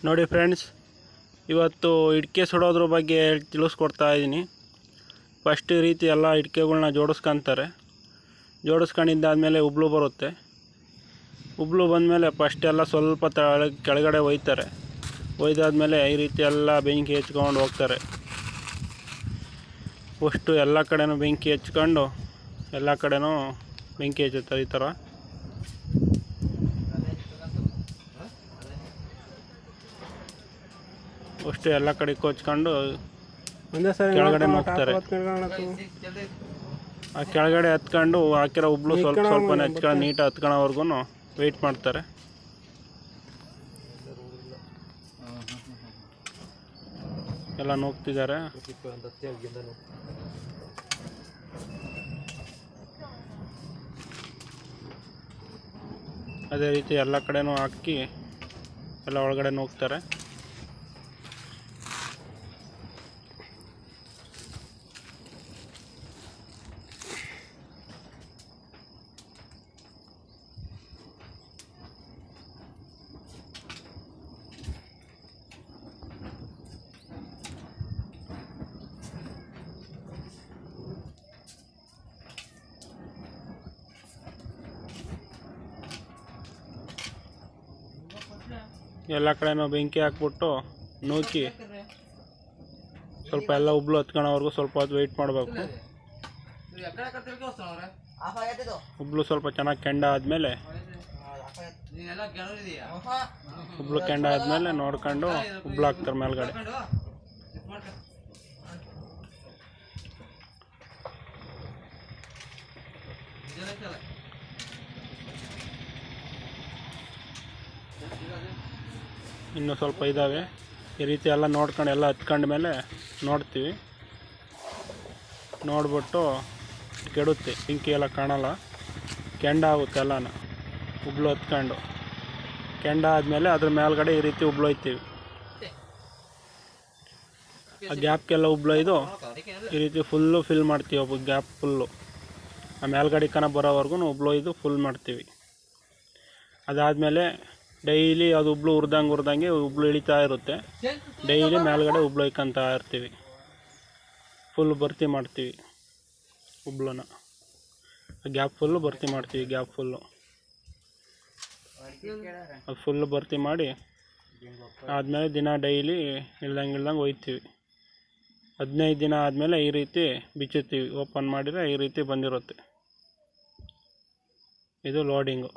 ನೋಡಿ ಫ್ರೆಂಡ್ಸ್, ಇವತ್ತು ಇಟ್ಕೆ ಸುಡೋದ್ರ ಬಗ್ಗೆ ತಿಳಿಸ್ಕೊಡ್ತಾ ಇದ್ದೀನಿ. ಫಸ್ಟ್ ಈ ರೀತಿ ಎಲ್ಲ ಇಟ್ಕೆಗಳ್ನ ಜೋಡಿಸ್ಕೊತಾರೆ. ಜೋಡಿಸ್ಕೊಂಡಿದ್ದಾದಮೇಲೆ ಉಬ್ಳು ಬರುತ್ತೆ. ಉಬ್ಳು ಬಂದಮೇಲೆ ಫಸ್ಟ್ ಎಲ್ಲ ಸ್ವಲ್ಪ ಕೆಳಗಡೆ ಒಯ್ತಾರೆ. ಒಯ್ದಾದ್ಮೇಲೆ ಈ ರೀತಿ ಎಲ್ಲ ಬೆಂಕಿ ಹಚ್ಕೊಂಡು ಹೋಗ್ತಾರೆ. ಫಸ್ಟು ಎಲ್ಲ ಕಡೆನೂ ಬೆಂಕಿ ಹಚ್ಕೊಂಡು ಎಲ್ಲ ಕಡೆನೂ ಬೆಂಕಿ ಹಚ್ಚುತ್ತಾರೆ. ಈ ಥರ ಅಷ್ಟು ಎಲ್ಲ ಕಡೆ ಕೊಚ್ಕೊಂಡು ಕೆಳಗಡೆ ಹೋಗ್ತಾರೆ. ಆ ಕೆಳಗಡೆ ಹತ್ಕೊಂಡು ಹಾಕಿರೋ ಉಬ್ಳು ಸ್ವಲ್ಪನೇ ಹಚ್ಕೊಂಡು ನೀಟಾಗಿ ಹತ್ಕೊಳ್ಳೋವರೆಗೂ ವೆಯ್ಟ್ ಮಾಡ್ತಾರೆ. ಎಲ್ಲ ನೋಗ್ತಿದ್ದಾರೆ. ಅದೇ ರೀತಿ ಎಲ್ಲ ಕಡೆನೂ ಹಾಕಿ ಎಲ್ಲ ಒಳಗಡೆ ಹೋಗ್ತಾರೆ. ಎಲ್ಲ ಕಡೆನೂ ಬೆಂಕಿ ಹಾಕ್ಬಿಟ್ಟು ನೂಕಿ ಸ್ವಲ್ಪ ಎಲ್ಲ ಉಬ್ಳು ಹತ್ಕೊಳ್ಳೋವರೆಗೂ ಸ್ವಲ್ಪ ಹೊತ್ತು ವೆಯ್ಟ್ ಮಾಡಬೇಕು. ಉಬ್ಳು ಸ್ವಲ್ಪ ಚೆನ್ನಾಗಿ ಕೆಂಡ ಆದಮೇಲೆ ನೋಡ್ಕೊಂಡು ಉಬ್ಳು ಹಾಕ್ತಾರೆ ಮೇಲ್ಗಡೆ. ಇನ್ನೂ ಸ್ವಲ್ಪ ಇದ್ದಾವೆ. ಈ ರೀತಿ ಎಲ್ಲ ನೋಡ್ಕೊಂಡು ಎಲ್ಲ ಹತ್ಕೊಂಡ ಮೇಲೆ ನೋಡ್ತೀವಿ. ನೋಡ್ಬಿಟ್ಟು ಕೆಡುತ್ತೆ, ಬೆಂಕಿ ಎಲ್ಲ ಕಾಣಲ್ಲ, ಕೆಂಡ ಆಗುತ್ತೆ ಎಲ್ಲನ ಉಬ್ಳು ಹತ್ಕೊಂಡು. ಕೆಂಡ ಆದಮೇಲೆ ಅದ್ರ ಮೇಲ್ಗಡೆ ಈ ರೀತಿ ಉಬ್ಳು ಒಯ್ತೀವಿ. ಆ ಗ್ಯಾಪ್ಗೆಲ್ಲ ಉಬ್ಳು ಒಯ್ದು ಈ ರೀತಿ ಫುಲ್ಲು ಫಿಲ್ ಮಾಡ್ತೀವಿ. ಒಬ್ಬ ಗ್ಯಾಪ್ ಫುಲ್ಲು ಆ ಮೇಲ್ಗಡೆ ಬರೋವರೆಗೂ ಉಬ್ಳು ಒಯ್ದು ಫುಲ್ ಮಾಡ್ತೀವಿ. ಅದಾದಮೇಲೆ ಡೈಲಿ ಅದು ಉಬ್ಳು ಉರ್ದಂಗೆ ಉಬ್ಳು ಇಳಿತಾ ಇರುತ್ತೆ. ಡೈಲಿ ಮೇಲ್ಗಡೆ ಉಬ್ಳು ಒಯ್ಕೊಂತ ಇರ್ತೀವಿ. ಫುಲ್ ಭರ್ತಿ ಮಾಡ್ತೀವಿ ಉಬ್ಳನ್ನ. ಗ್ಯಾಪ್ ಫುಲ್ಲು ಭರ್ತಿ ಮಾಡ್ತೀವಿ. ಗ್ಯಾಪ್ ಫುಲ್ಲು ಅದು ಫುಲ್ಲು ಭರ್ತಿ ಮಾಡಿ ಆದಮೇಲೆ ದಿನ ಡೈಲಿ ಇಳ್ದಂಗೆ ಒಯ್ತೀವಿ. 15 ದಿನ ಆದಮೇಲೆ ಈ ರೀತಿ ಬಿಚ್ಚುತ್ತೀವಿ. ಓಪನ್ ಮಾಡಿದರೆ ಈ ರೀತಿ ಬಂದಿರುತ್ತೆ. ಇದು ಲೋಡಿಂಗು.